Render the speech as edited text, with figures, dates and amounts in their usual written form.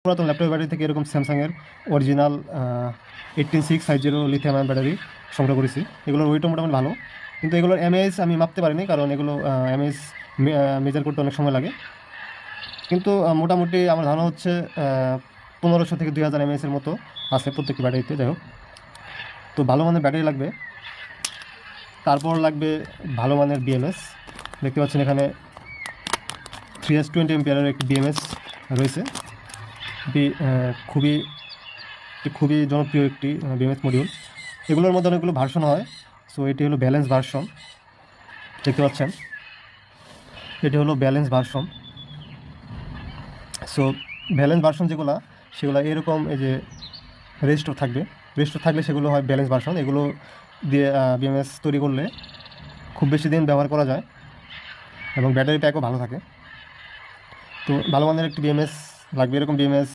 পুরাতন laptop battery থেকে এরকম স্যামসাংয়ের অরিজিনাল 18650 লিথিয়াম আয়ন ব্যাটারি সংগ্রহ করেছি। এগুলোর ওয়েটও মোটামুটি ভালো, কিন্তু এগুলোর এমএএইচ আমি মাপতে পারিনি, কারণ এগুলো এমএএইচ মেজার করতে অনেক সময় লাগে। কিন্তু মোটামুটি আমার ধারণা হচ্ছে 1500 থেকে 2000 এমএএইচের মতো আছে প্রত্যেকটি ব্যাটারিতে। যাই হোক, তো ভালো মানের ব্যাটারি লাগবে। তারপর লাগবে ভালো মানের বিএমএস। দেখতে পাচ্ছেন এখানে 3S20 এমপিয়ারের একটি বিএমএস রয়েছে। এটি খুবই জনপ্রিয় একটি বিএমএস মডিউল। এগুলোর মধ্যে অনেকগুলো ভার্সন হয়। সো এটি হলো ব্যালেন্স ভার্সন, দেখতে পাচ্ছেন এটি হলো balance version. So balance version সেগুলো এরকম এই যে রেজিস্টার থাকলে সেগুলো হয় ব্যালেন্স ভার্সন। এগুলো দিয়ে বিএমএস তৈরি করলে খুব বেশি দিন ব্যবহার করা যায় এবং ব্যাটারি প্যাকও ভালো থাকে। তো ভালো মানের একটি বিএমএস লাগবে। এরকম বিএমএস